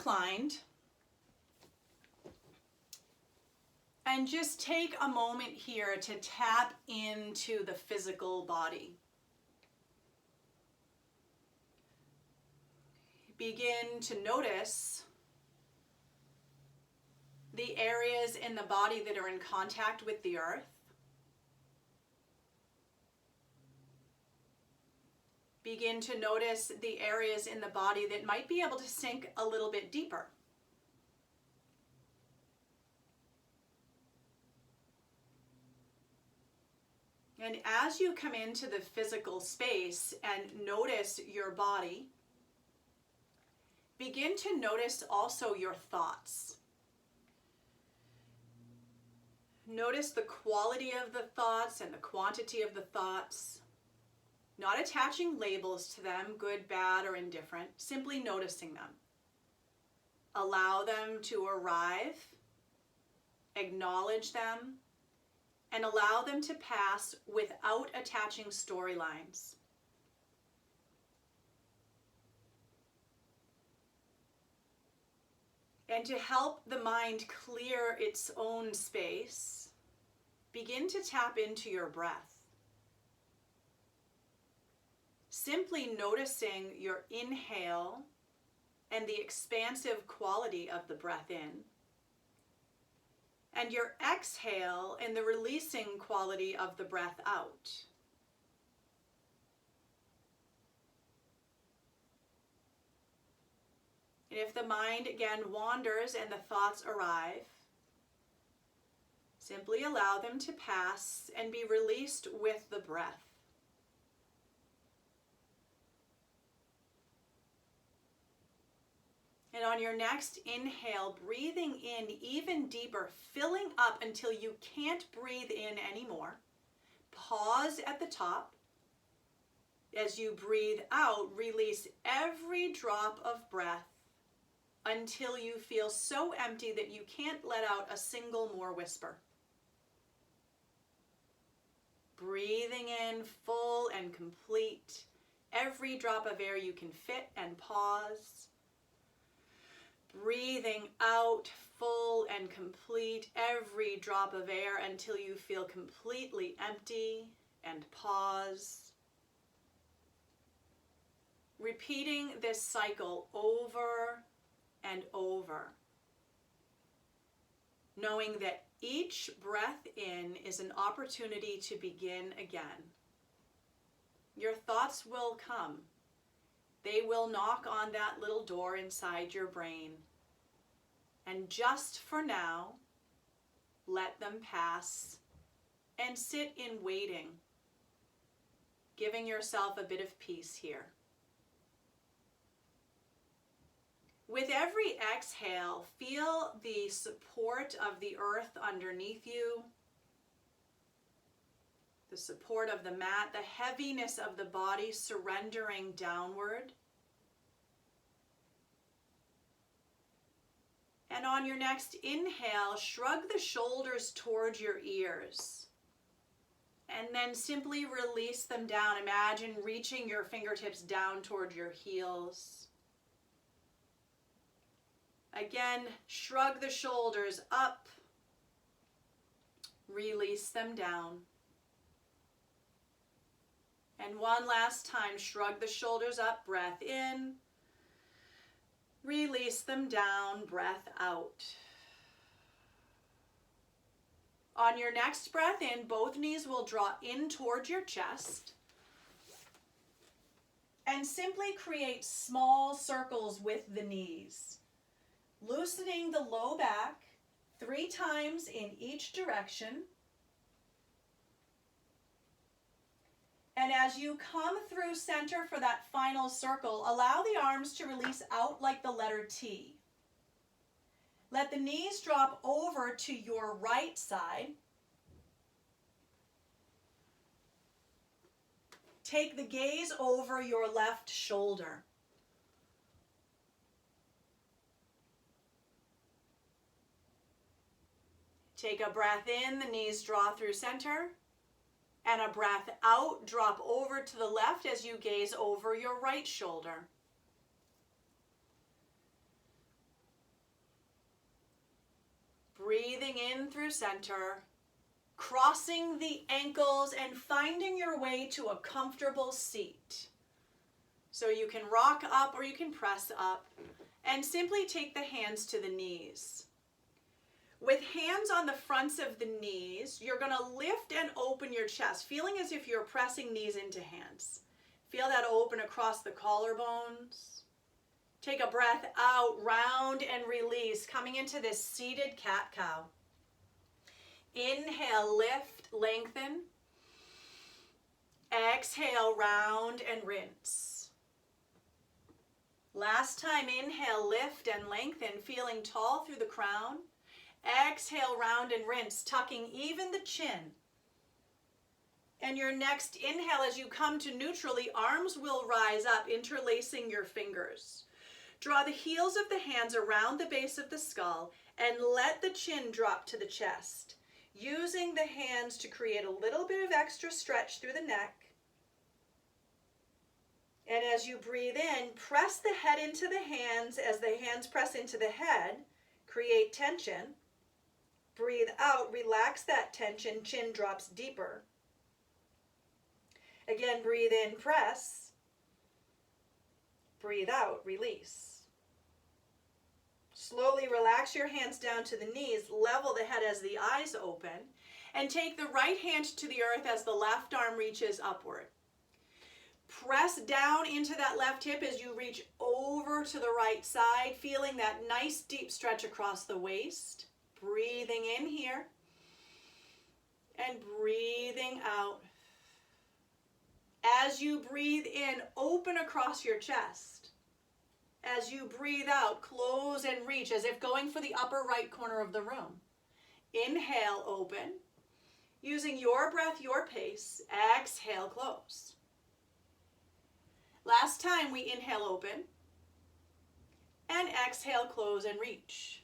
reclined, and just take a moment here to tap into the physical body. Begin to notice the areas in the body that are in contact with the earth. Begin to notice the areas in the body that might be able to sink a little bit deeper. And as you come into the physical space and notice your body, begin to notice also your thoughts. Notice the quality of the thoughts and the quantity of the thoughts. Not attaching labels to them, good, bad, or indifferent, simply noticing them. Allow them to arrive, acknowledge them, and allow them to pass without attaching storylines. And to help the mind clear its own space, begin to tap into your breath. Simply noticing your inhale and the expansive quality of the breath in, and your exhale and the releasing quality of the breath out. And if the mind again wanders and the thoughts arrive, simply allow them to pass and be released with the breath. And on your next inhale, breathing in even deeper, filling up until you can't breathe in anymore. Pause at the top. As you breathe out, release every drop of breath until you feel so empty that you can't let out a single more whisper. Breathing in full and complete, every drop of air you can fit, and pause. Breathing out full and complete, every drop of air until you feel completely empty, and pause. Repeating this cycle over and over, knowing that each breath in is an opportunity to begin again. Your thoughts will come. They will knock on that little door inside your brain. And just for now, let them pass and sit in waiting, giving yourself a bit of peace here. With every exhale, feel the support of the earth underneath you, the support of the mat, the heaviness of the body surrendering downward. And on your next inhale, shrug the shoulders towards your ears. And then simply release them down. Imagine reaching your fingertips down toward your heels. Again, shrug the shoulders up. Release them down. And one last time, shrug the shoulders up, breath in. Release them down, breath out. On your next breath in, both knees will draw in towards your chest. And simply create small circles with the knees. Loosening the low back 3 times in each direction. And as you come through center for that final circle, allow the arms to release out like the letter T. Let the knees drop over to your right side. Take the gaze over your left shoulder. Take a breath in, the knees draw through center. And a breath out, drop over to the left as you gaze over your right shoulder. Breathing in through center, crossing the ankles and finding your way to a comfortable seat. So you can rock up or you can press up and simply take the hands to the knees. With hands on the fronts of the knees, you're going to lift and open your chest, feeling as if you're pressing knees into hands. Feel that open across the collarbones. Take a breath out, round and release, coming into this seated cat-cow. Inhale, lift, lengthen. Exhale, round and rinse. Last time, inhale, lift and lengthen, feeling tall through the crown. Exhale, round and rinse, tucking even the chin. And your next inhale, as you come to neutral, the arms will rise up, interlacing your fingers. Draw the heels of the hands around the base of the skull and let the chin drop to the chest, using the hands to create a little bit of extra stretch through the neck. And as you breathe in, press the head into the hands as the hands press into the head, create tension. Breathe out, relax that tension, chin drops deeper. Again, breathe in, press. Breathe out, release. Slowly relax your hands down to the knees, level the head as the eyes open, and take the right hand to the earth as the left arm reaches upward. Press down into that left hip as you reach over to the right side, feeling that nice deep stretch across the waist. Breathing in here and breathing out. As you breathe in, open across your chest. As you breathe out, close and reach as if going for the upper right corner of the room. Inhale, open. Using your breath, your pace. Exhale, close. Last time, we inhale, open. And exhale, close and reach.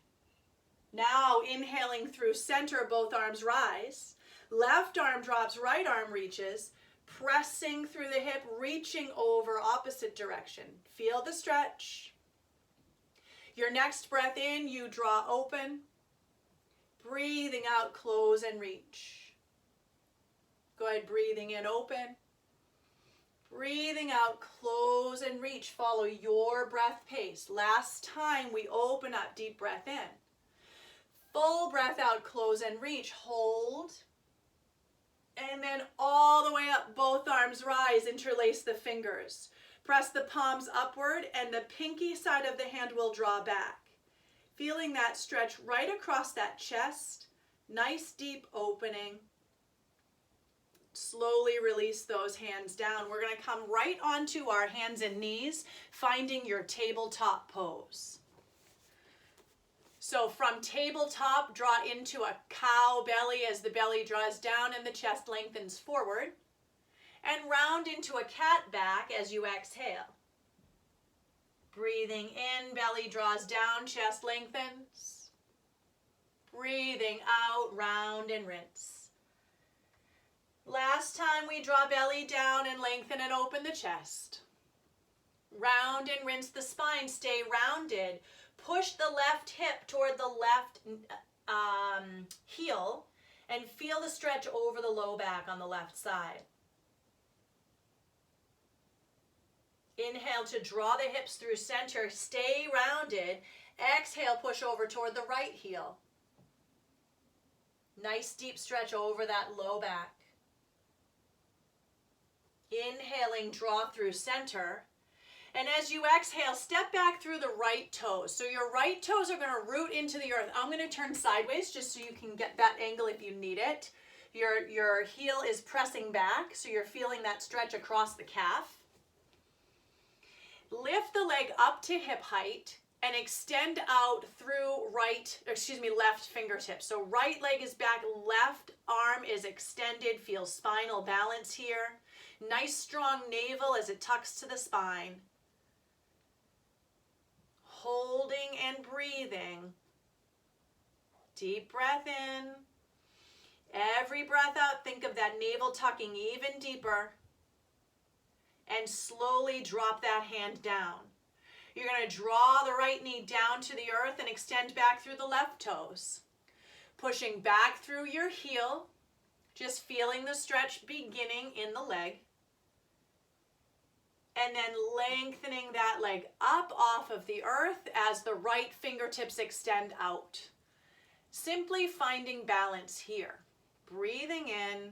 Now, inhaling through center, both arms rise. Left arm drops, right arm reaches. Pressing through the hip, reaching over opposite direction. Feel the stretch. Your next breath in, you draw open. Breathing out, close and reach. Go ahead, breathing in, open. Breathing out, close and reach. Follow your breath pace. Last time, we open up, deep breath in. Full breath out, close and reach. Hold. And then all the way up, both arms rise, interlace the fingers. Press the palms upward and the pinky side of the hand will draw back. Feeling that stretch right across that chest. Nice deep opening. Slowly release those hands down. We're going to come right onto our hands and knees, finding your tabletop pose. So from tabletop, draw into a cow belly as the belly draws down and the chest lengthens forward. And round into a cat back as you exhale. Breathing in, belly draws down, chest lengthens. Breathing out, round and rinse. Last time, we draw belly down and lengthen and open the chest. Round and rinse the spine, stay rounded. Push the left hip toward the left heel and feel the stretch over the low back on the left side. Inhale to draw the hips through center, stay rounded. Exhale, push over toward the right heel. Nice deep stretch over that low back. Inhaling, draw through center. And as you exhale, step back through the right toes. So your right toes are going to root into the earth. I'm going to turn sideways just so you can get that angle if you need it. Your heel is pressing back, so you're feeling that stretch across the calf. Lift the leg up to hip height and extend out through left fingertips. So right leg is back, left arm is extended. Feel spinal balance here. Nice strong navel as it tucks to the spine. Holding and breathing. Deep breath in. Every breath out, think of that navel tucking even deeper. And slowly drop that hand down. You're going to draw the right knee down to the earth and extend back through the left toes. Pushing back through your heel, just feeling the stretch beginning in the leg. And then lengthening that leg up off of the earth as the right fingertips extend out. Simply finding balance here. Breathing in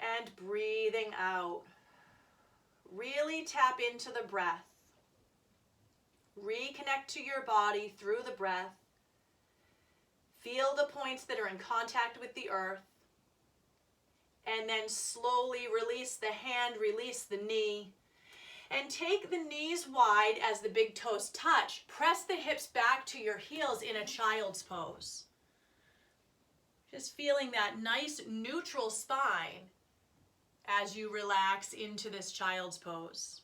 and breathing out. Really tap into the breath. Reconnect to your body through the breath. Feel the points that are in contact with the earth. And then slowly release the hand, release the knee. And take the knees wide as the big toes touch. Press the hips back to your heels in a child's pose. Just feeling that nice neutral spine as you relax into this child's pose.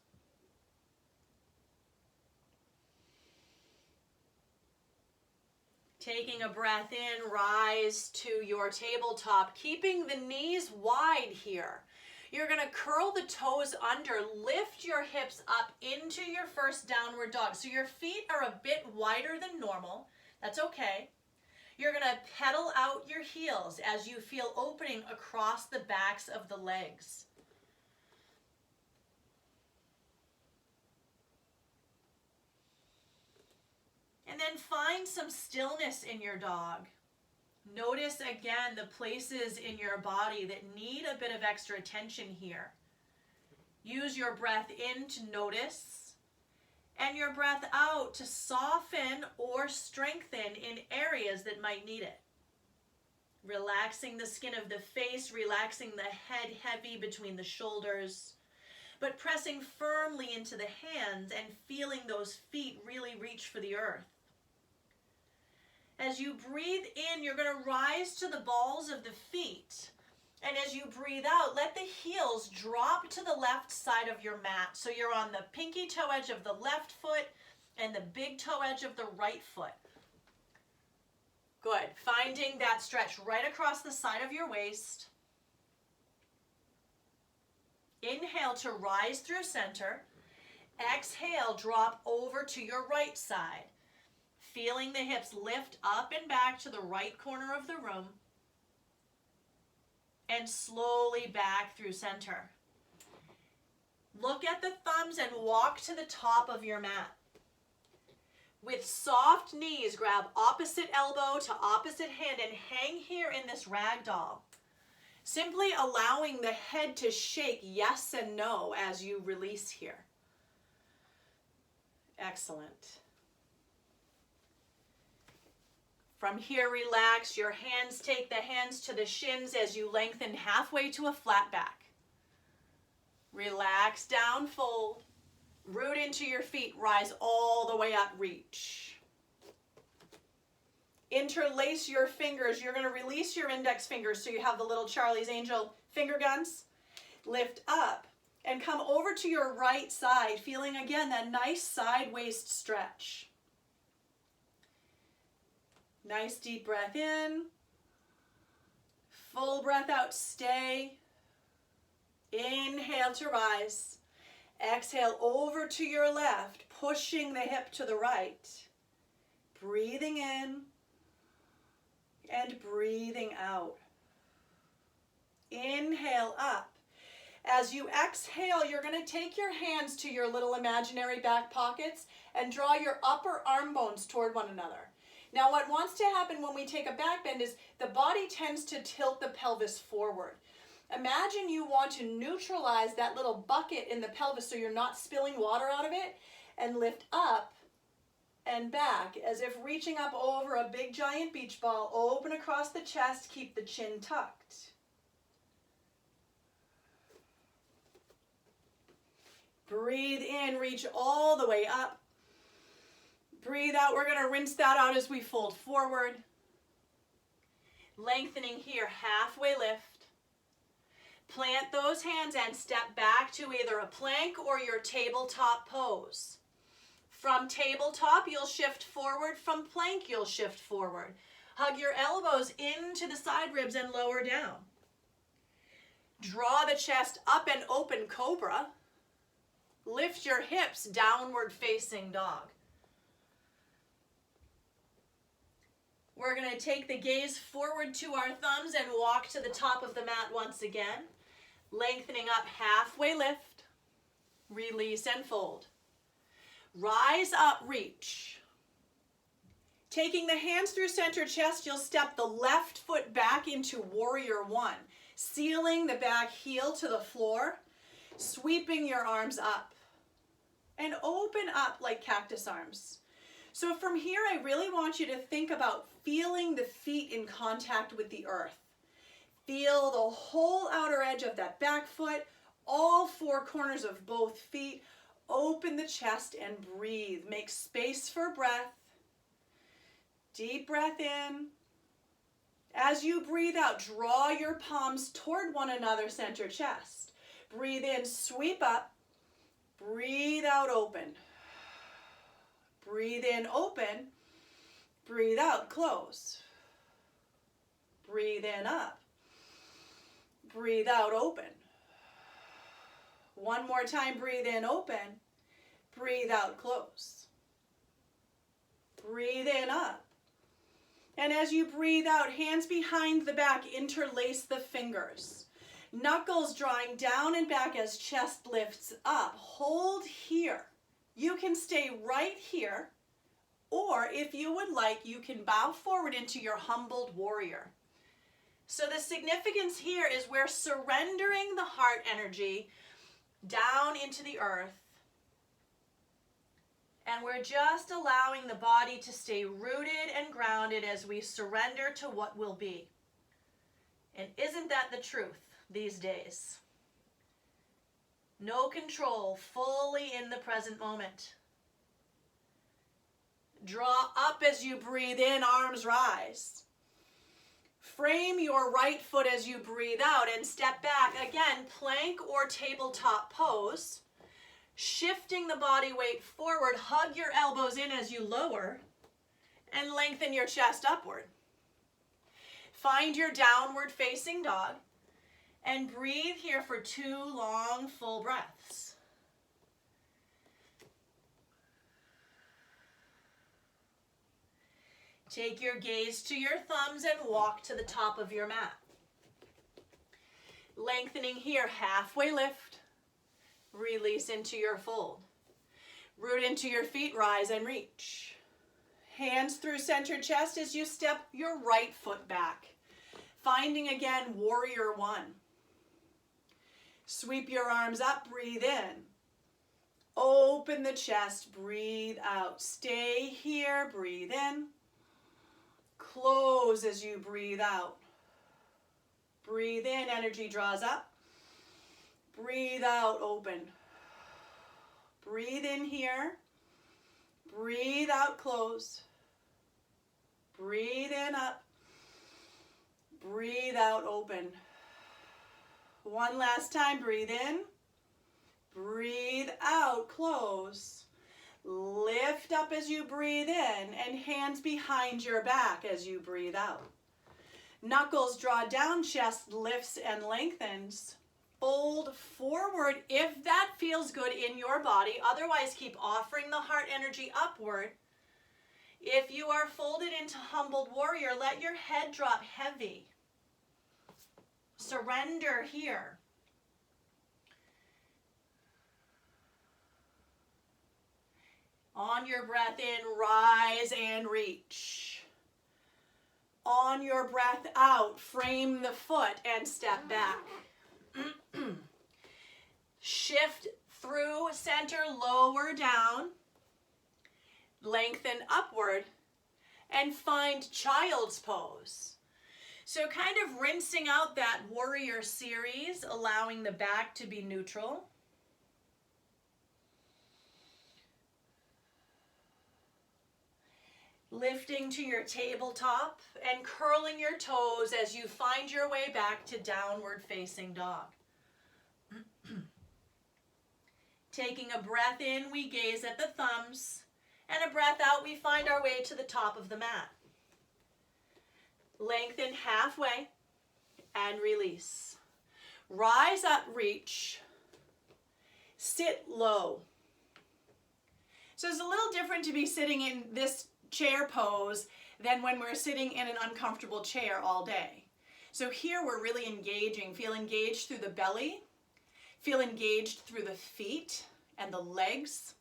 Taking a breath in, rise to your tabletop, keeping the knees wide here. You're going to curl the toes under, lift your hips up into your first downward dog. So your feet are a bit wider than normal. That's okay. You're going to pedal out your heels as you feel opening across the backs of the legs. And then find some stillness in your dog. Notice again the places in your body that need a bit of extra attention here. Use your breath in to notice, and your breath out to soften or strengthen in areas that might need it. Relaxing the skin of the face, relaxing the head heavy between the shoulders, but pressing firmly into the hands and feeling those feet really reach for the earth. As you breathe in, you're going to rise to the balls of the feet. And as you breathe out, let the heels drop to the left side of your mat. So you're on the pinky toe edge of the left foot and the big toe edge of the right foot. Good. Finding that stretch right across the side of your waist. Inhale to rise through center. Exhale, drop over to your right side. Feeling the hips lift up and back to the right corner of the room. And slowly back through center. Look at the thumbs and walk to the top of your mat. With soft knees, grab opposite elbow to opposite hand and hang here in this ragdoll. Simply allowing the head to shake yes and no as you release here. Excellent. From here, relax. Your hands, take the hands to the shins as you lengthen halfway to a flat back. Relax down, fold. Root into your feet, rise all the way up, reach. Interlace your fingers. You're going to release your index fingers so you have the little Charlie's Angel finger guns. Lift up and come over to your right side, feeling again that nice side waist stretch. Nice deep breath in. Full breath out, stay. Inhale to rise. Exhale over to your left, pushing the hip to the right. Breathing in and breathing out. Inhale up. As you exhale, you're going to take your hands to your little imaginary back pockets and draw your upper arm bones toward one another. Now, what wants to happen when we take a back bend is the body tends to tilt the pelvis forward. Imagine you want to neutralize that little bucket in the pelvis so you're not spilling water out of it, and lift up and back as if reaching up over a big giant beach ball. Open across the chest, keep the chin tucked. Breathe in, reach all the way up. Breathe out. We're going to rinse that out as we fold forward. Lengthening here, halfway lift. Plant those hands and step back to either a plank or your tabletop pose. From tabletop, you'll shift forward. From plank, you'll shift forward. Hug your elbows into the side ribs and lower down. Draw the chest up and open cobra. Lift your hips, downward facing dog. We're going going to take the gaze forward to our thumbs and walk to the top of the mat once again. Lengthening up, halfway lift, release and fold. Rise up, reach. Taking the hands through center chest, you'll step the left foot back into warrior one, sealing the back heel to the floor, sweeping your arms up, and open up like cactus arms. So from here, I really want you to think about feeling the feet in contact with the earth. Feel the whole outer edge of that back foot, all four corners of both feet. Open the chest and breathe. Make space for breath. Deep breath in. As you breathe out, draw your palms toward one another, center chest. Breathe in, sweep up. Breathe out, open. Breathe in, open. Breathe out, close. Breathe in, up. Breathe out, open. One more time, breathe in, open. Breathe out, close. Breathe in, up. And as you breathe out, hands behind the back, interlace the fingers. Knuckles drawing down and back as chest lifts up. Hold here. You can stay right here, or if you would like, you can bow forward into your humbled warrior. So the significance here is we're surrendering the heart energy down into the earth, and we're just allowing the body to stay rooted and grounded as we surrender to what will be. And isn't that the truth these days? No control, fully in the present moment. Draw up as you breathe in, arms rise. Frame your right foot as you breathe out and step back. Again, plank or tabletop pose. Shifting the body weight forward, hug your elbows in as you lower and lengthen your chest upward. Find your downward facing dog and breathe here for 2 long, full breaths. Take your gaze to your thumbs and walk to the top of your mat. Lengthening here, halfway lift. Release into your fold. Root into your feet, rise and reach. Hands through center chest as you step your right foot back. Finding again, warrior one. Sweep your arms up, breathe in. Open the chest, breathe out. Stay here, breathe in. Close as you breathe out. Breathe in, energy draws up. Breathe out, open. Breathe in here. Breathe out, close. Breathe in, up. Breathe out, open. One last time, breathe in. Breathe out, close. Lift up as you breathe in and hands behind your back as you breathe out. Knuckles draw down, chest lifts and lengthens. Fold forward if that feels good in your body. Otherwise, keep offering the heart energy upward. If you are folded into humbled warrior, let your head drop heavy. Surrender here. On your breath in, rise and reach. On your breath out, frame the foot and step back. Shift through center, lower down, lengthen upward, and find child's pose. So kind of rinsing out that warrior series, allowing the back to be neutral. Lifting to your tabletop and curling your toes as you find your way back to downward facing dog. Taking a breath in, we gaze at the thumbs, and a breath out, we find our way to the top of the mat. Lengthen halfway and release. Rise up, reach. Sit low. So it's a little different to be sitting in this chair pose than when we're sitting in an uncomfortable chair all day. So here we're really engaging. Feel engaged through the belly. Feel engaged through the feet and the legs.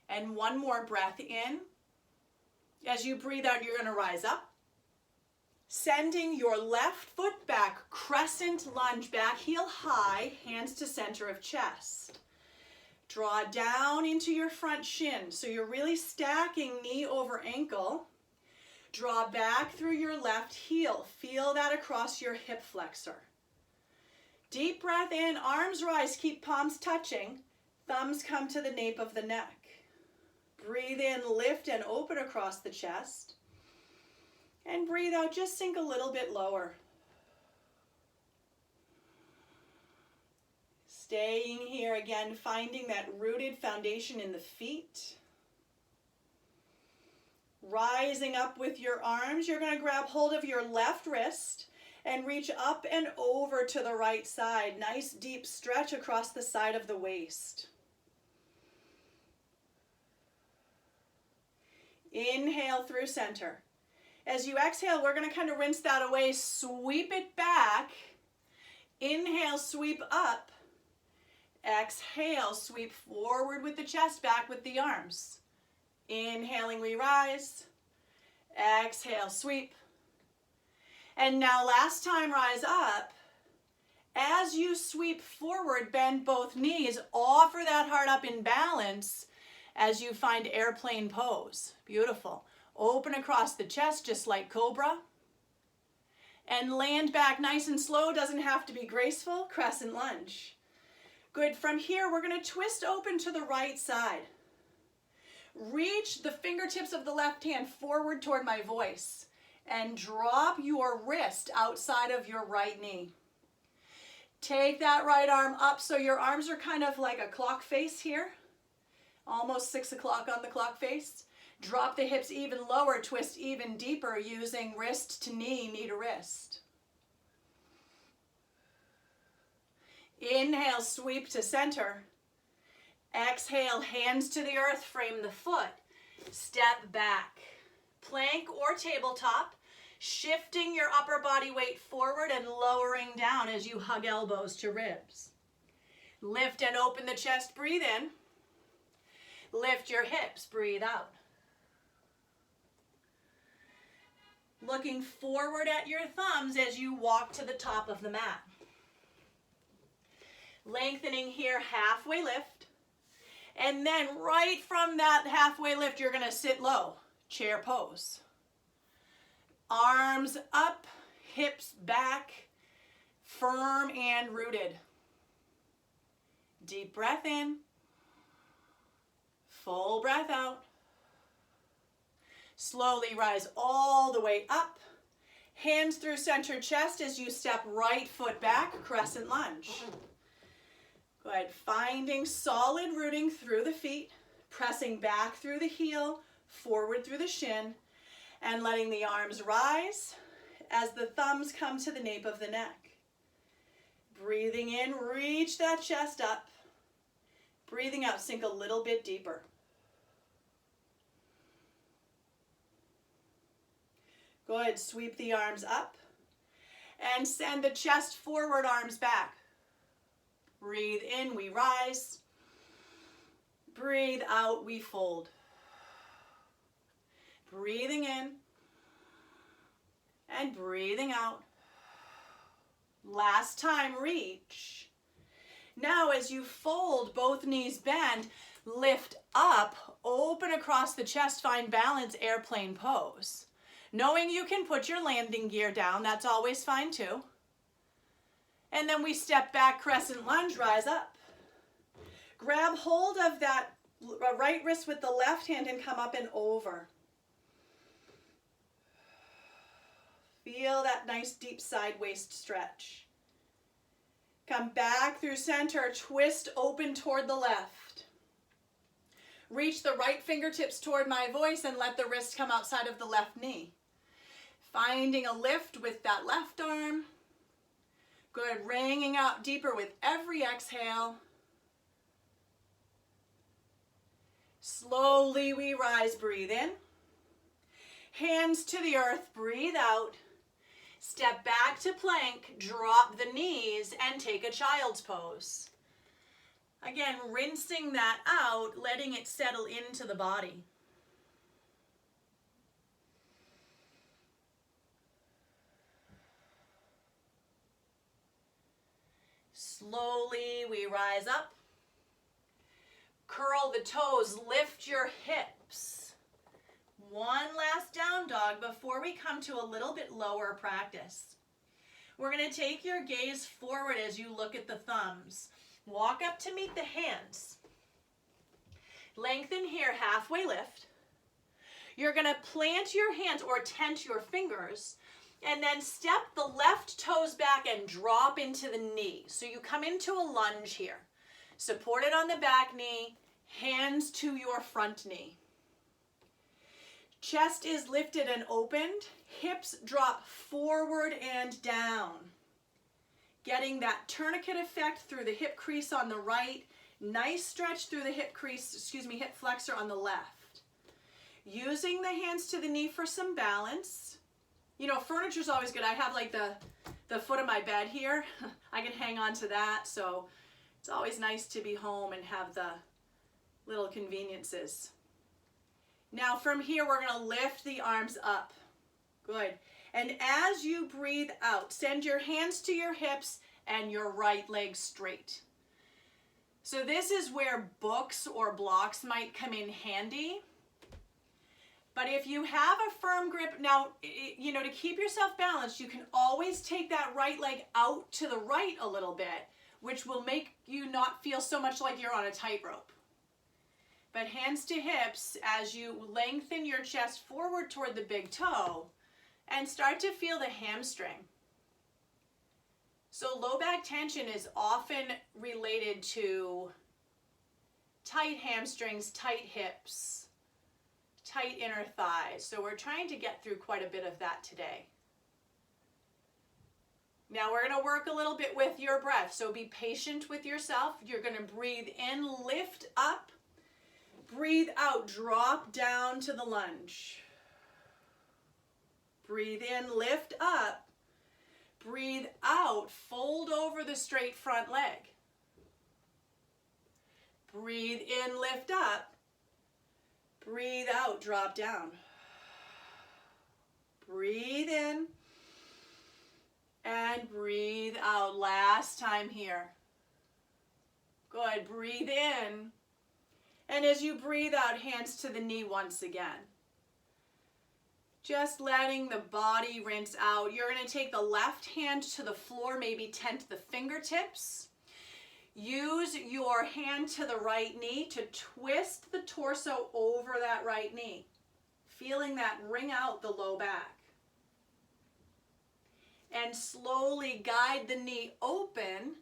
And one more breath in. As you breathe out, you're going to rise up. Sending your left foot back, crescent lunge, back heel high, hands to center of chest. Draw down into your front shin. So you're really stacking knee over ankle. Draw back through your left heel. Feel that across your hip flexor. Deep breath in, arms rise, keep palms touching. Thumbs come to the nape of the neck. Breathe in, lift and open across the chest. And breathe out, just sink a little bit lower. Staying here again, finding that rooted foundation in the feet. Rising up with your arms, you're going to grab hold of your left wrist and reach up and over to the right side. Nice deep stretch across the side of the waist. Inhale through center. As you exhale, we're going to kind of rinse that away, sweep it back. Inhale, sweep up. Exhale, sweep forward with the chest, back with the arms. Inhaling, we rise. Exhale, sweep. And now last time, rise up. As you sweep forward, bend both knees. Offer that heart up in balance as you find airplane pose. Beautiful. Open across the chest just like cobra. And land back nice and slow. Doesn't have to be graceful. Crescent lunge. Good. From here, we're going to twist open to the right side. Reach the fingertips of the left hand forward toward my voice. And drop your wrist outside of your right knee. Take that right arm up so your arms are kind of like a clock face here. Almost 6 o'clock on the clock face. Drop the hips even lower, twist even deeper using wrist to knee, knee to wrist. Inhale, sweep to center. Exhale, hands to the earth, frame the foot. Step back. Plank or tabletop, shifting your upper body weight forward and lowering down as you hug elbows to ribs. Lift and open the chest, breathe in. Lift your hips, breathe out. Looking forward at your thumbs as you walk to the top of the mat. Lengthening here, halfway lift. And then right from that halfway lift, you're going to sit low, chair pose. Arms up, hips back, firm and rooted. Deep breath in. Full breath out. Slowly rise all the way up. Hands through center chest as you step right foot back, crescent lunge. Good. Finding solid rooting through the feet, pressing back through the heel, forward through the shin, and letting the arms rise as the thumbs come to the nape of the neck. Breathing in, reach that chest up. Breathing out, sink a little bit deeper. Good. Sweep the arms up and send the chest forward, arms back. Breathe in, we rise. Breathe out, we fold. Breathing in and breathing out. Last time, reach. Now as you fold, both knees bend, lift up, open across the chest, find balance, airplane pose. Knowing you can put your landing gear down, that's always fine too. And then we step back, crescent lunge, rise up. Grab hold of that right wrist with the left hand and come up and over. Feel that nice deep side waist stretch. Come back through center, twist open toward the left. Reach the right fingertips toward my voice and let the wrist come outside of the left knee. Finding a lift with that left arm. Good, wringing out deeper with every exhale. Slowly we rise, breathe in. Hands to the earth, breathe out. Step back to plank, drop the knees, and take a child's pose. Again, rinsing that out, letting it settle into the body. Slowly we rise up. Curl the toes, lift your hips. One last down dog before we come to a little bit lower practice. We're going to take your gaze forward as you look at the thumbs. Walk up to meet the hands. Lengthen here, halfway lift. You're going to plant your hands or tent your fingers and then step the left toes back and drop into the knee. So you come into a lunge here. Supported on the back knee, hands to your front knee. Chest is lifted and opened, hips drop forward and down. Getting that tourniquet effect through the hip crease on the right, nice stretch through the hip flexor on the left. Using the hands to the knee for some balance. You know, furniture's always good. I have like the foot of my bed here. I can hang on to that, so it's always nice to be home and have the little conveniences. Now from here, we're gonna lift the arms up. Good. And as you breathe out, send your hands to your hips and your right leg straight. So this is where books or blocks might come in handy. But if you have a firm grip, now, you know, to keep yourself balanced, you can always take that right leg out to the right a little bit, which will make you not feel so much like you're on a tightrope. But hands to hips as you lengthen your chest forward toward the big toe and start to feel the hamstring. So low back tension is often related to tight hamstrings, tight hips, tight inner thighs. So we're trying to get through quite a bit of that today. Now we're going to work a little bit with your breath. So be patient with yourself. You're going to breathe in, lift up, breathe out, drop down to the lunge. Breathe in, lift up, breathe out, fold over the straight front leg. Breathe in, lift up, breathe out, drop down. Breathe in and breathe out. Last time here. Good. Breathe in. And as you breathe out, hands to the knee once again. Just letting the body rinse out. You're going to take the left hand to the floor, maybe tent the fingertips. Use your hand to the right knee to twist the torso over that right knee, feeling that wring out the low back. And slowly guide the knee open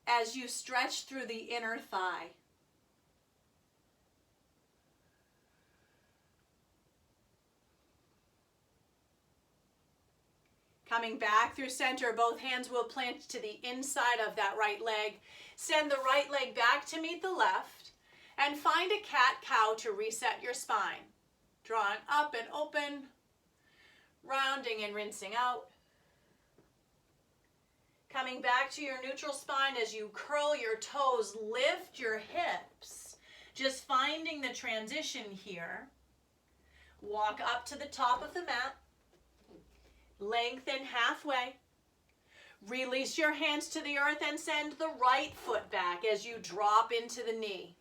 as you stretch through the inner thigh. Coming back through center, both hands will plant to the inside of that right leg. Send the right leg back to meet the left and find a cat-cow to reset your spine. Drawing up and open, rounding and rinsing out. Coming back to your neutral spine as you curl your toes, lift your hips. Just finding the transition here. Walk up to the top of the mat. Lengthen halfway. Release your hands to the earth and send the right foot back as you drop into the knee.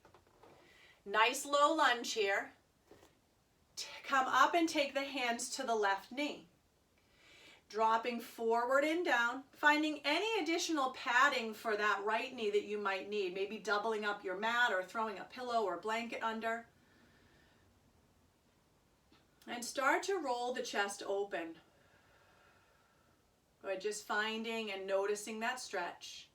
Nice low lunge here. Come up and take the hands to the left knee. Dropping forward and down, finding any additional padding for that right knee that you might need, maybe doubling up your mat or throwing a pillow or blanket under. And start to roll the chest open. Good, just finding and noticing that stretch.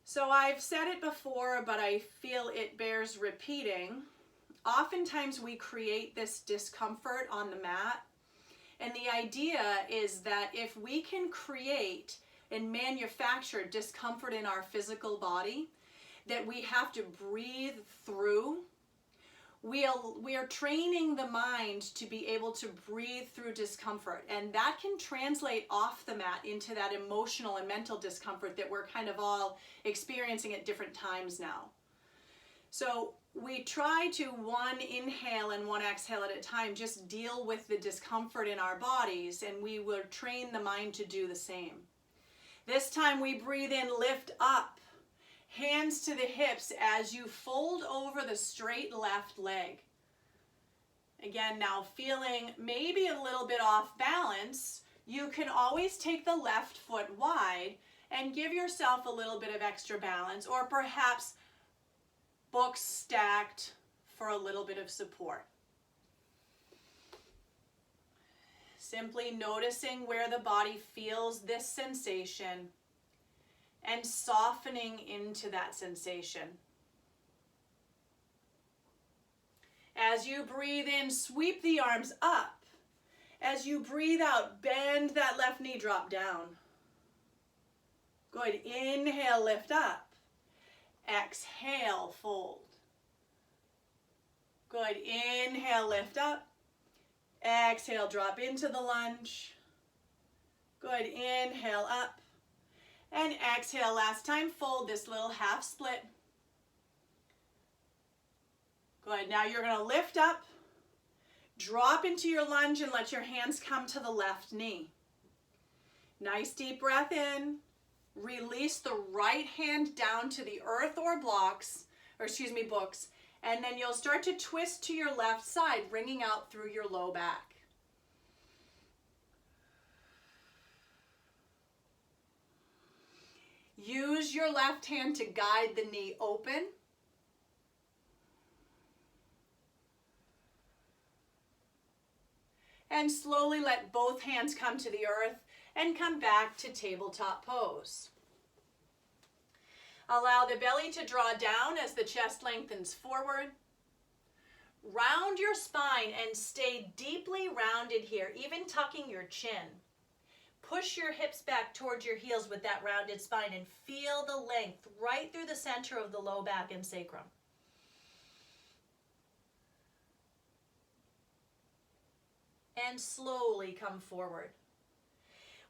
So I've said it before, but I feel it bears repeating. Oftentimes we create this discomfort on the mat. And the idea is that if we can create and manufacture discomfort in our physical body that we have to breathe through, we are training the mind to be able to breathe through discomfort, and that can translate off the mat into that emotional and mental discomfort that we're kind of all experiencing at different times now. So we try to one inhale and one exhale at a time, just deal with the discomfort in our bodies, and we will train the mind to do the same. This time we breathe in, lift up, hands to the hips as you fold over the straight left leg. Again, now feeling maybe a little bit off balance, you can always take the left foot wide and give yourself a little bit of extra balance, or perhaps books stacked for a little bit of support. Simply noticing where the body feels this sensation and softening into that sensation. As you breathe in, sweep the arms up. As you breathe out, bend that left knee, drop down. Good. Inhale, lift up. Exhale, fold. Good. Inhale, lift up. Exhale, drop into the lunge. Good. Inhale, up. And exhale, last time, fold this little half split. Good. Now you're going to lift up, drop into your lunge, and let your hands come to the left knee. Nice deep breath in. Release the right hand down to the earth or books, and then you'll start to twist to your left side, bringing out through your low back. Use your left hand to guide the knee open. And slowly let both hands come to the earth and come back to tabletop pose. Allow the belly to draw down as the chest lengthens forward. Round your spine and stay deeply rounded here, even tucking your chin. Push your hips back towards your heels with that rounded spine and feel the length right through the center of the low back and sacrum. And slowly come forward.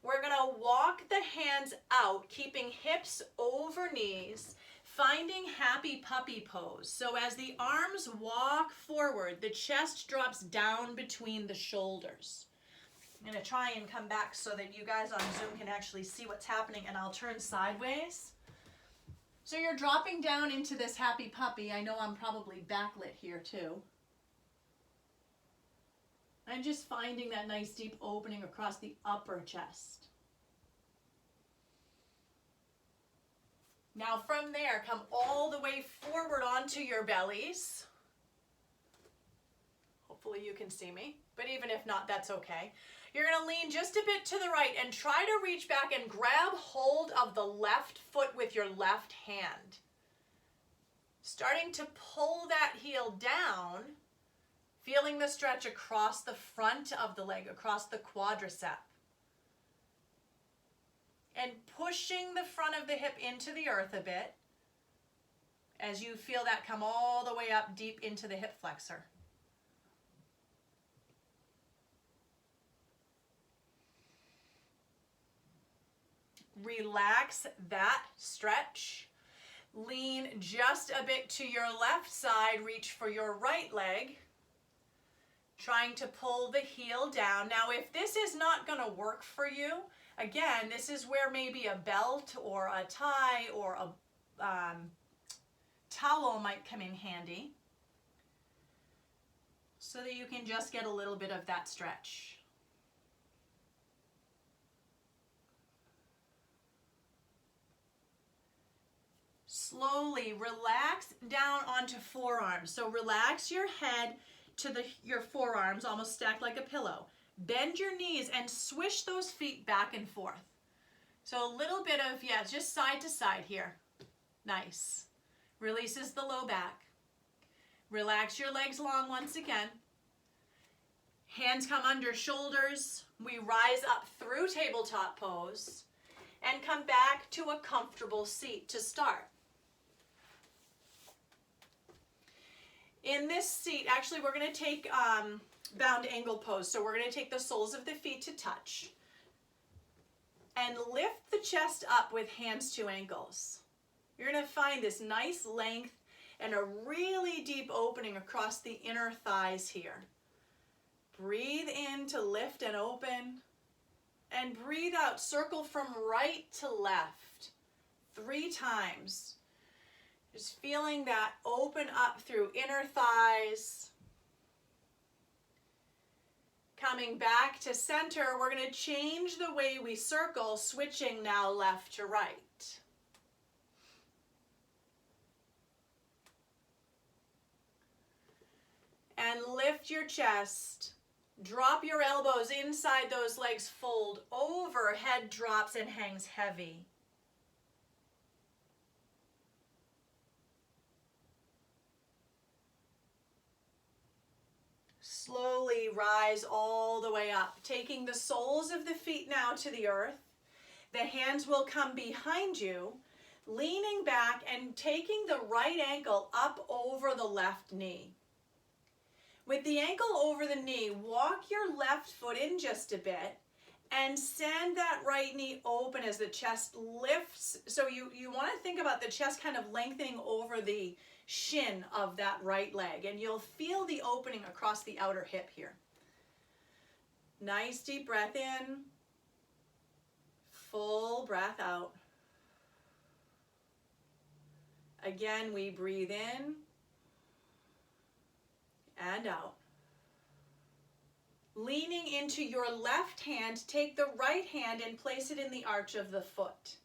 We're going to walk the hands out, keeping hips over knees, finding happy puppy pose. So as the arms walk forward, the chest drops down between the shoulders. I'm going to try and come back so that you guys on Zoom can actually see what's happening, and I'll turn sideways. So you're dropping down into this happy puppy. I know I'm probably backlit here too. And just finding that nice deep opening across the upper chest. Now from there, come all the way forward onto your bellies. Hopefully you can see me, but even if not, that's okay. You're going to lean just a bit to the right and try to reach back and grab hold of the left foot with your left hand. Starting to pull that heel down. Feeling the stretch across the front of the leg, across the quadricep. And pushing the front of the hip into the earth a bit as you feel that come all the way up deep into the hip flexor. Relax that stretch. Lean just a bit to your left side, reach for your right leg. Trying to pull the heel down. Now, if this is not going to work for you, again, this is where maybe a belt or a tie or a towel might come in handy so that you can just get a little bit of that stretch. Slowly relax down onto forearms. So relax your head to your forearms, almost stacked like a pillow. Bend your knees and swish those feet back and forth. So a little bit of, just side to side here. Nice. Releases the low back. Relax your legs long once again. Hands come under shoulders. We rise up through tabletop pose and come back to a comfortable seat to start. In this seat, actually we're going to take bound angle pose. So we're going to take the soles of the feet to touch and lift the chest up with hands to ankles. You're going to find this nice length and a really deep opening across the inner thighs here. Breathe in to lift and open, and breathe out. Circle from right to left 3 times. Just feeling that open up through inner thighs. Coming back to center, we're going to change the way we circle, switching now left to right. And lift your chest. Drop your elbows inside those legs, fold over, head drops and hangs heavy. Slowly rise all the way up, taking the soles of the feet now to the earth. The hands will come behind you, leaning back and taking the right ankle up over the left knee. With the ankle over the knee, walk your left foot in just a bit and send that right knee open as the chest lifts. So you want to think about the chest kind of lengthening over the shin of that right leg, and you'll feel the opening across the outer hip here. Nice deep breath in, full breath out. Again, we breathe in and out. Leaning into your left hand, take the right hand and place it in the arch of the foot.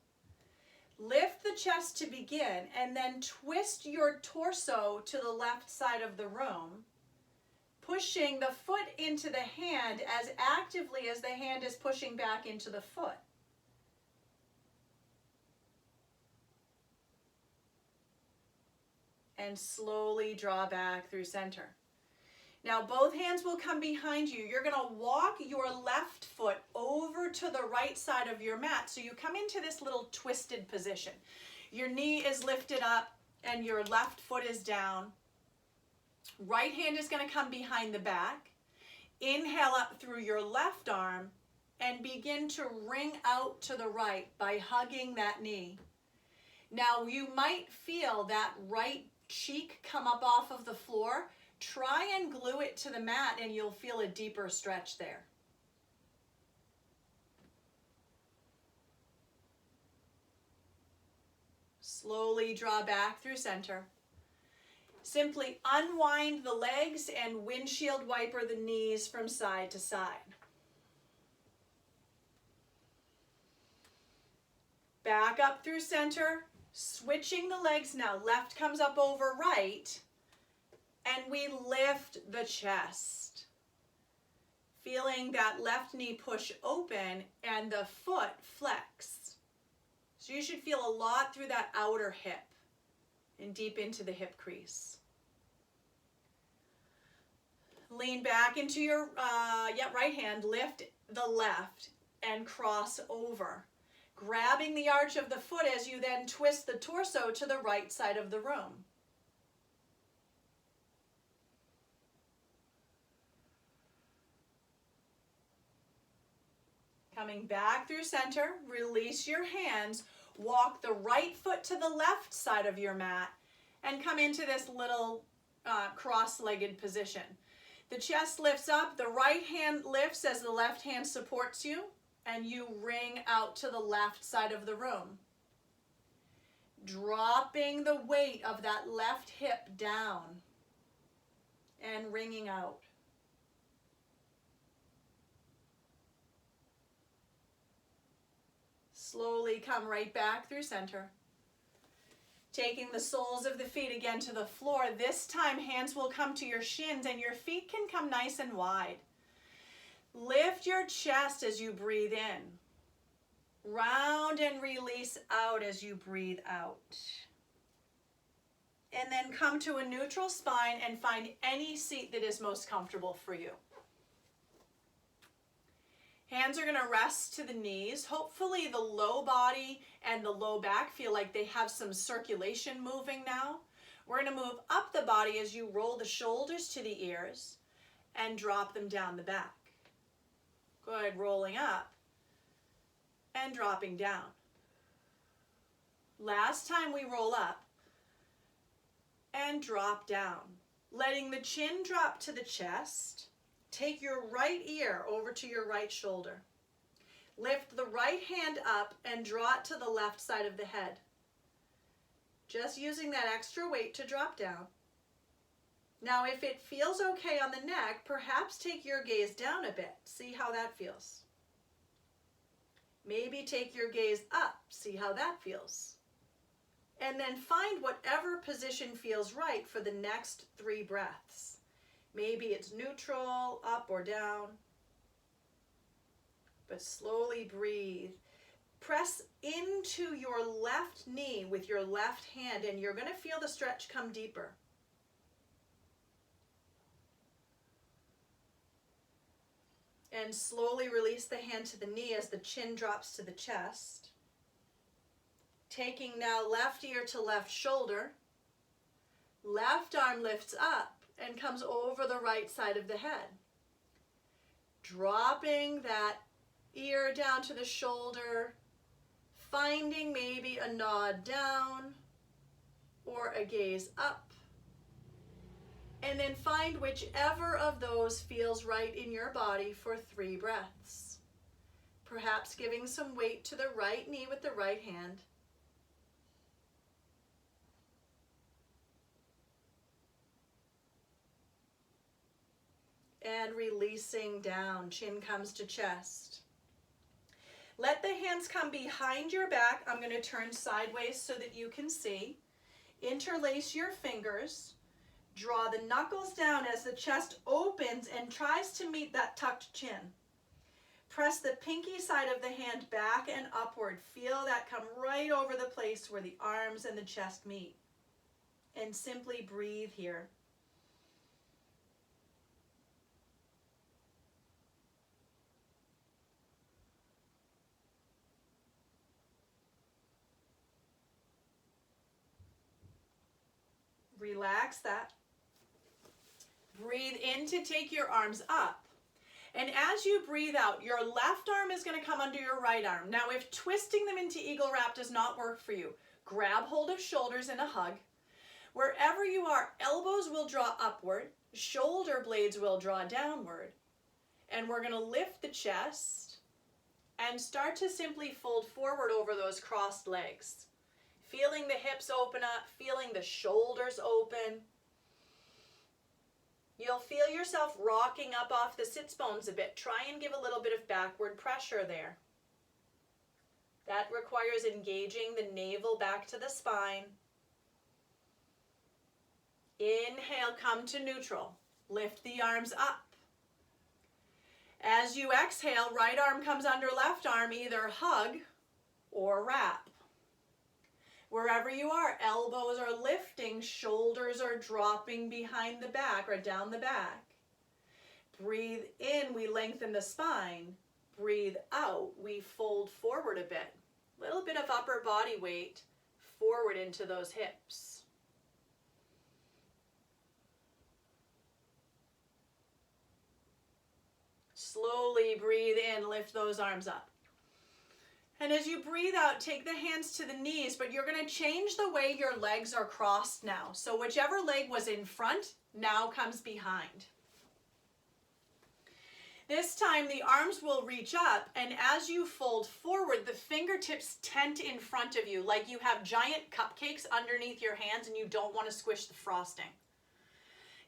Lift the chest to begin, and then twist your torso to the left side of the room, pushing the foot into the hand as actively as the hand is pushing back into the foot. And slowly draw back through center. Now both hands will come behind you. You're going to walk your left foot over to the right side of your mat. So you come into this little twisted position. Your knee is lifted up and your left foot is down. Right hand is going to come behind the back. Inhale up through your left arm and begin to wring out to the right by hugging that knee. Now you might feel that right cheek come up off of the floor. Try and glue it to the mat and you'll feel a deeper stretch there. Slowly draw back through center. Simply unwind the legs and windshield wiper the knees from side to side. Back up through center, switching the legs now. Left comes up over right. And we lift the chest, feeling that left knee push open and the foot flex. So you should feel a lot through that outer hip and deep into the hip crease. Lean back into your right hand, lift the left and cross over, grabbing the arch of the foot as you then twist the torso to the right side of the room. Coming back through center, release your hands, walk the right foot to the left side of your mat, and come into this little cross-legged position. The chest lifts up, the right hand lifts as the left hand supports you, and you wring out to the left side of the room. Dropping the weight of that left hip down and wringing out. Slowly come right back through center. Taking the soles of the feet again to the floor. This time hands will come to your shins and your feet can come nice and wide. Lift your chest as you breathe in. Round and release out as you breathe out. And then come to a neutral spine and find any seat that is most comfortable for you. Hands are going to rest to the knees. Hopefully the low body and the low back feel like they have some circulation moving now. We're going to move up the body as you roll the shoulders to the ears and drop them down the back. Good, rolling up and dropping down. Last time we roll up and drop down. Letting the chin drop to the chest. Take your right ear over to your right shoulder. Lift the right hand up and draw it to the left side of the head. Just using that extra weight to drop down. Now, if it feels okay on the neck, perhaps take your gaze down a bit. See how that feels. Maybe take your gaze up. See how that feels. And then find whatever position feels right for the next 3 breaths. Maybe it's neutral, up or down. But slowly breathe. Press into your left knee with your left hand, and you're going to feel the stretch come deeper. And slowly release the hand to the knee as the chin drops to the chest. Taking now left ear to left shoulder. Left arm lifts up and comes over the right side of the head. Dropping that ear down to the shoulder. Finding maybe a nod down or a gaze up. And then find whichever of those feels right in your body for 3 breaths. Perhaps giving some weight to the right knee with the right hand. And releasing down, chin comes to chest. Let the hands come behind your back. I'm going to turn sideways so that you can see. Interlace your fingers. Draw the knuckles down as the chest opens and tries to meet that tucked chin. Press the pinky side of the hand back and upward. Feel that come right over the place where the arms and the chest meet. And simply breathe here. Relax that. Breathe in to take your arms up. And as you breathe out, your left arm is going to come under your right arm. Now, if twisting them into eagle wrap does not work for you, grab hold of shoulders in a hug. Wherever you are, elbows will draw upward, shoulder blades will draw downward. And we're going to lift the chest and start to simply fold forward over those crossed legs. Feeling the hips open up, feeling the shoulders open. You'll feel yourself rocking up off the sits bones a bit. Try and give a little bit of backward pressure there. That requires engaging the navel back to the spine. Inhale, come to neutral. Lift the arms up. As you exhale, right arm comes under left arm, either hug or wrap. Wherever you are, elbows are lifting, shoulders are dropping behind the back or down the back. Breathe in, we lengthen the spine. Breathe out, we fold forward a bit. A little bit of upper body weight forward into those hips. Slowly breathe in, lift those arms up. And as you breathe out, take the hands to the knees, but you're going to change the way your legs are crossed now. So whichever leg was in front now comes behind. This time the arms will reach up, and as you fold forward, the fingertips tent in front of you like you have giant cupcakes underneath your hands and you don't want to squish the frosting.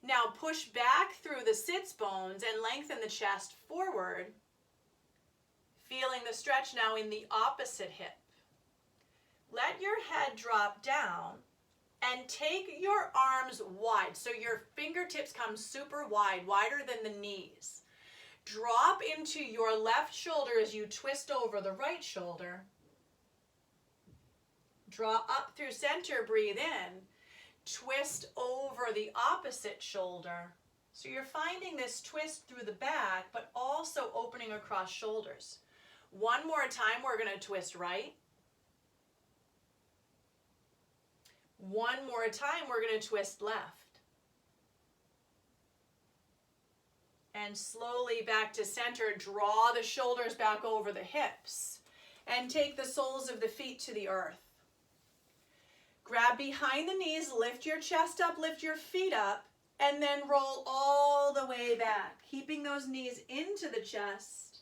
Now push back through the sits bones and lengthen the chest forward. Feeling the stretch now in the opposite hip. Let your head drop down and take your arms wide. So your fingertips come super wide, wider than the knees. Drop into your left shoulder as you twist over the right shoulder. Draw up through center, breathe in. Twist over the opposite shoulder. So you're finding this twist through the back, but also opening across shoulders. One more time, we're going to twist right. One more time, we're going to twist left. And slowly back to center, draw the shoulders back over the hips. And take the soles of the feet to the earth. Grab behind the knees, lift your chest up, lift your feet up, and then roll all the way back, keeping those knees into the chest.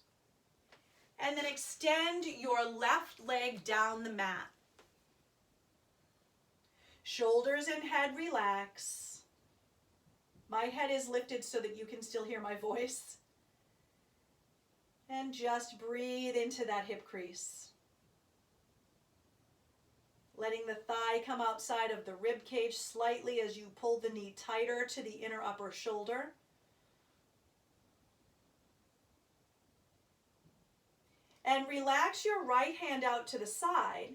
And then extend your left leg down the mat. Shoulders and head relax. My head is lifted so that you can still hear my voice. And just breathe into that hip crease. Letting the thigh come outside of the rib cage slightly as you pull the knee tighter to the inner upper shoulder. And relax your right hand out to the side,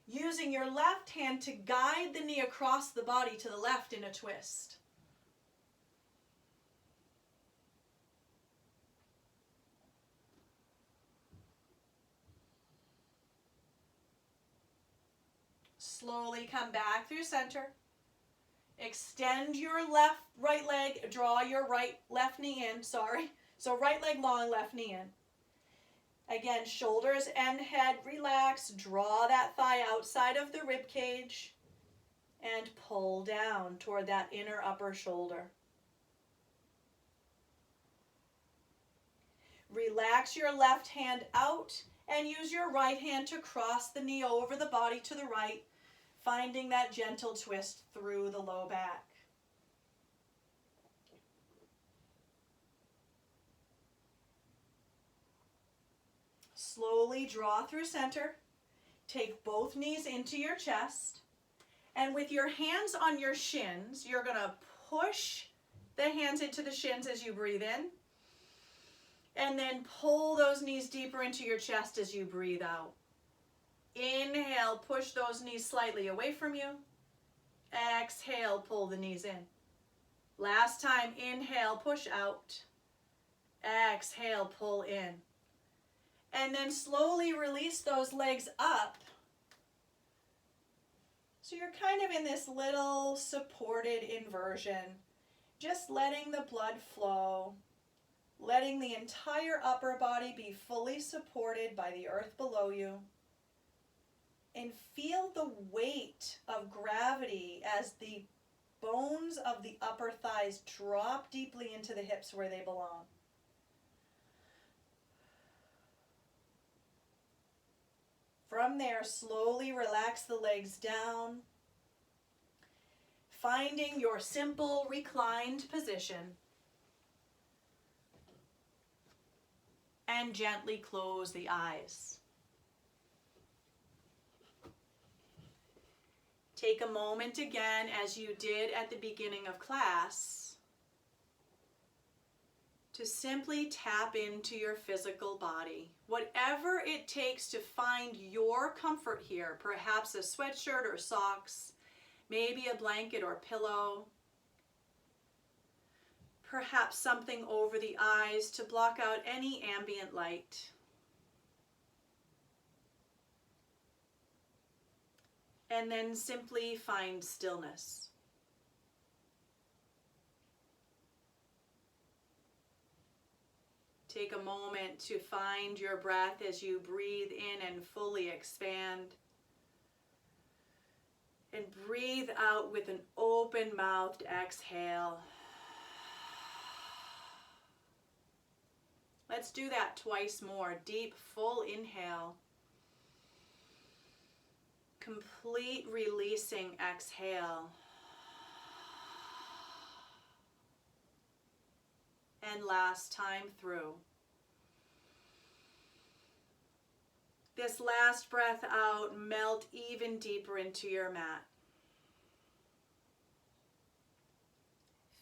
using your left hand to guide the knee across the body to the left in a twist. Slowly come back through center. Extend your right leg, draw your left knee in, So right leg long, left knee in. Again, shoulders and head relax. Draw that thigh outside of the rib cage and pull down toward that inner upper shoulder. Relax your left hand out and use your right hand to cross the knee over the body to the right, finding that gentle twist through the low back. Slowly draw through center. Take both knees into your chest. And with your hands on your shins, you're going to push the hands into the shins as you breathe in. And then pull those knees deeper into your chest as you breathe out. Inhale, push those knees slightly away from you. Exhale, pull the knees in. Last time, inhale, push out. Exhale, pull in. And then slowly release those legs up. So you're kind of in this little supported inversion, just letting the blood flow, letting the entire upper body be fully supported by the earth below you. And feel the weight of gravity as the bones of the upper thighs drop deeply into the hips where they belong. From there, slowly relax the legs down, finding your simple reclined position. And gently close the eyes. Take a moment again, as you did at the beginning of class, to simply tap into your physical body. Whatever it takes to find your comfort here, perhaps a sweatshirt or socks, maybe a blanket or pillow, perhaps something over the eyes to block out any ambient light. And then simply find stillness. Take a moment to find your breath as you breathe in and fully expand. And breathe out with an open-mouthed exhale. Let's do that twice more. Deep, full inhale. Complete releasing exhale. And last time through. This last breath out, melt even deeper into your mat.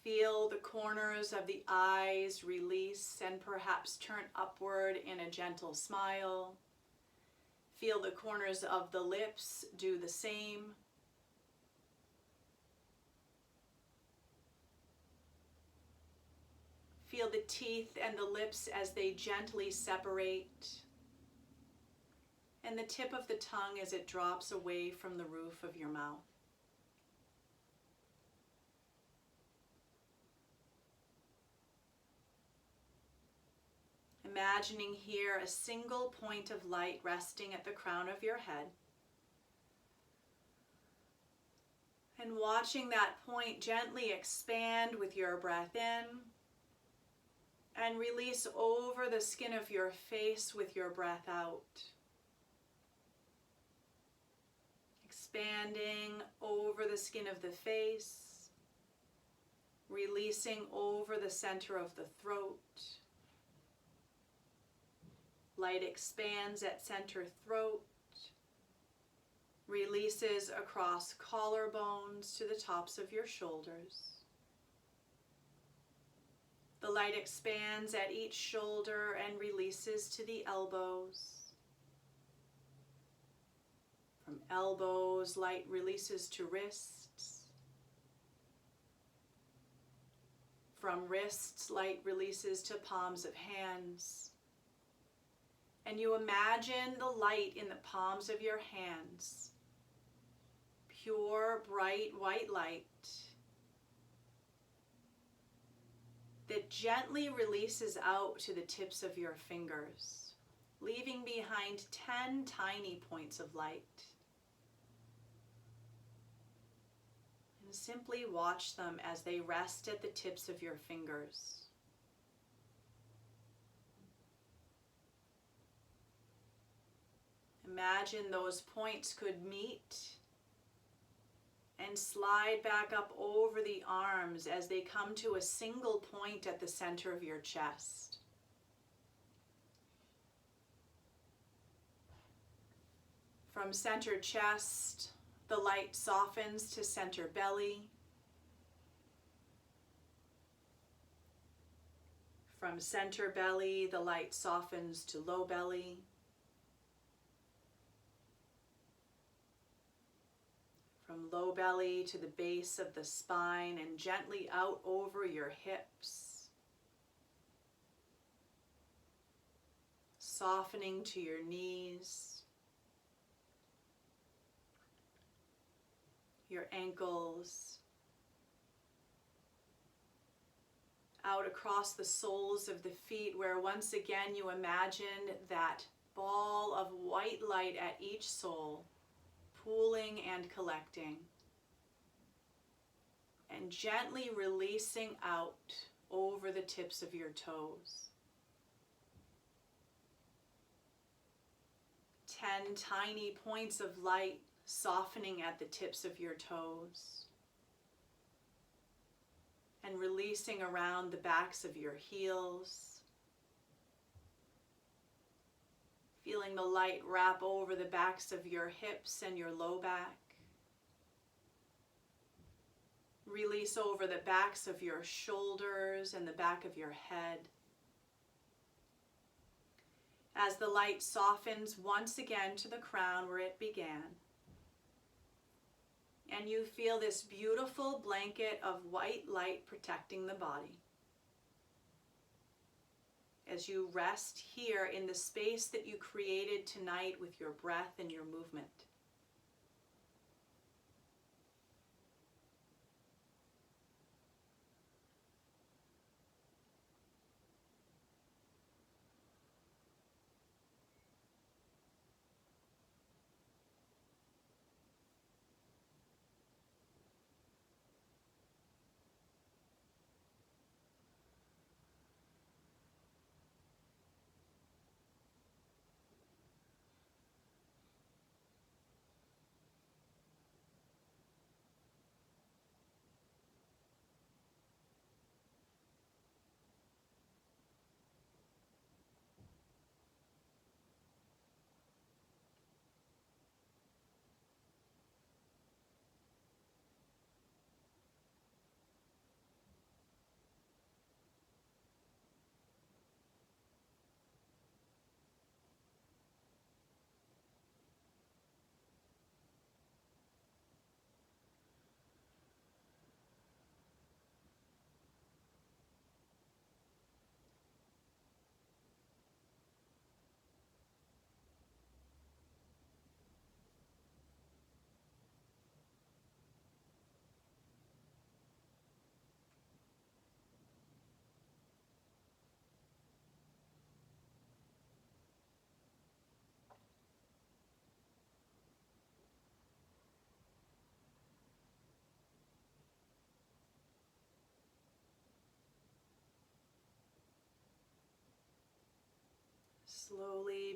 Feel the corners of the eyes release and perhaps turn upward in a gentle smile. Feel the corners of the lips do the same. Feel the teeth and the lips as they gently separate. And the tip of the tongue as it drops away from the roof of your mouth. imagining here a single point of light resting at the crown of your head. And watching that point gently expand with your breath in and release over the skin of your face with your breath out. Expanding over the skin of the face, releasing over the center of the throat. Light expands at center throat, releases across collarbones to the tops of your shoulders. The light expands at each shoulder and releases to the elbows. From elbows, light releases to wrists. From wrists, light releases to palms of hands. And you imagine the light in the palms of your hands. Pure, bright, white light that gently releases out to the tips of your fingers, leaving behind 10 tiny points of light. And simply watch them as they rest at the tips of your fingers. Imagine those points could meet and slide back up over the arms as they come to a single point at the center of your chest. From center chest, the light softens to center belly. From center belly, the light softens to low belly. From low belly to the base of the spine and gently out over your hips. Softening to your knees, your ankles, out across the soles of the feet, where once again you imagine that ball of white light at each sole, pooling and collecting, and gently releasing out over the tips of your toes. 10 tiny points of light softening at the tips of your toes and releasing around the backs of your heels. Feeling the light wrap over the backs of your hips and your low back. Release over the backs of your shoulders and the back of your head. As the light softens once again to the crown where it began. And you feel this beautiful blanket of white light protecting the body. As you rest here in the space that you created tonight with your breath and your movement.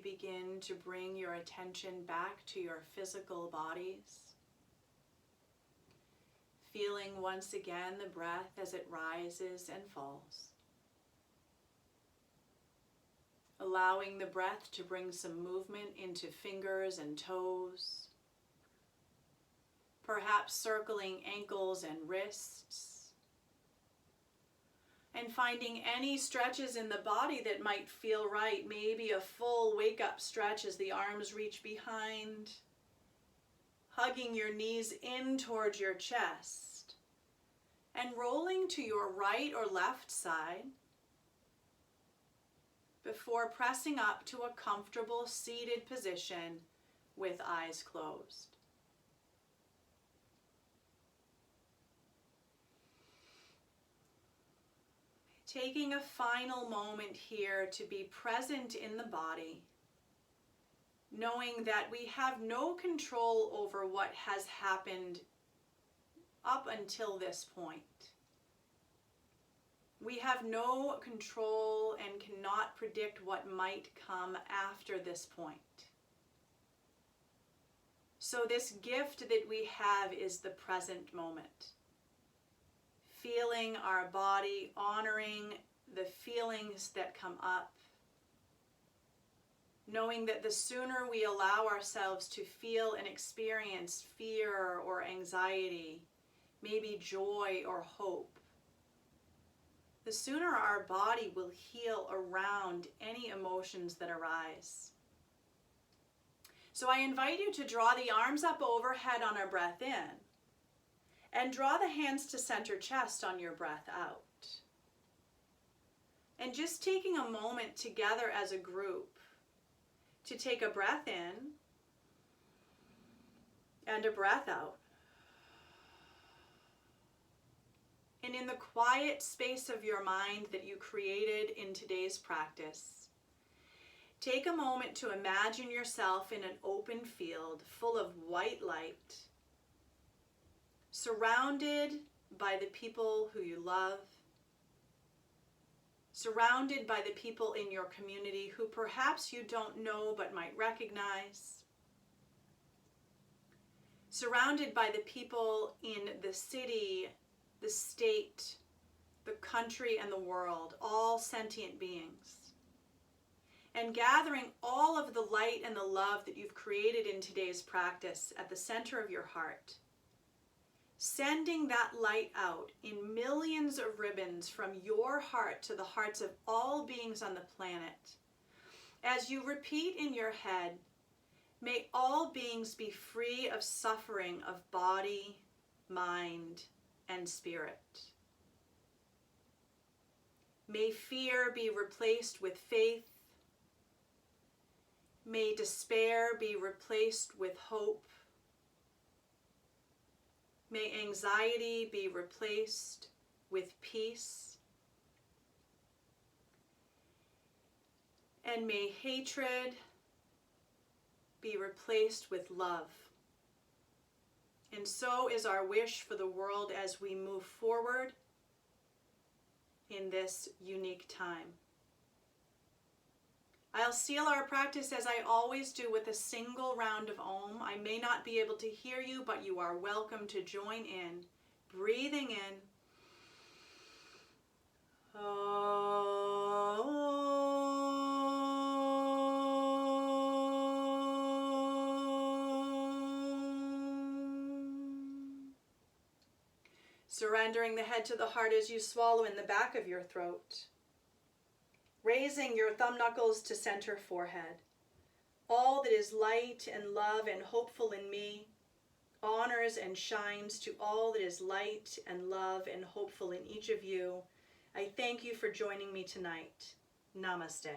begin to bring your attention back to your physical bodies. Feeling once again the breath as it rises and falls. Allowing the breath to bring some movement into fingers and toes. Perhaps circling ankles and wrists. And finding any stretches in the body that might feel right. Maybe a full wake-up stretch as the arms reach behind. Hugging your knees in towards your chest. And rolling to your right or left side. Before pressing up to a comfortable seated position with eyes closed. Taking a final moment here to be present in the body, knowing that we have no control over what has happened up until this point. We have no control and cannot predict what might come after this point. So this gift that we have is the present moment. Feeling our body, honoring the feelings that come up. Knowing that the sooner we allow ourselves to feel and experience fear or anxiety, maybe joy or hope, the sooner our body will heal around any emotions that arise. So I invite you to draw the arms up overhead on our breath in, and draw the hands to center chest on your breath out. And just taking a moment together as a group to take a breath in and a breath out. And in the quiet space of your mind that you created in today's practice, take a moment to imagine yourself in an open field full of white light, surrounded by the people who you love, surrounded by the people in your community who perhaps you don't know but might recognize, surrounded by the people in the city, the state, the country, and the world, all sentient beings. And gathering all of the light and the love that you've created in today's practice at the center of your heart. Sending that light out in millions of ribbons from your heart to the hearts of all beings on the planet. As you repeat in your head, may all beings be free of suffering of body, mind, and spirit. May fear be replaced with faith. May despair be replaced with hope. May anxiety be replaced with peace. And may hatred be replaced with love. And so is our wish for the world as we move forward in this unique time. I'll seal our practice as I always do with a single round of Om. I may not be able to hear you, but you are welcome to join in. Breathing in. Surrendering the head to the heart as you swallow in the back of your throat. Raising your thumb knuckles to center forehead. All that is light and love and hopeful in me honors and shines to all that is light and love and hopeful in each of you. I thank you for joining me tonight. Namaste.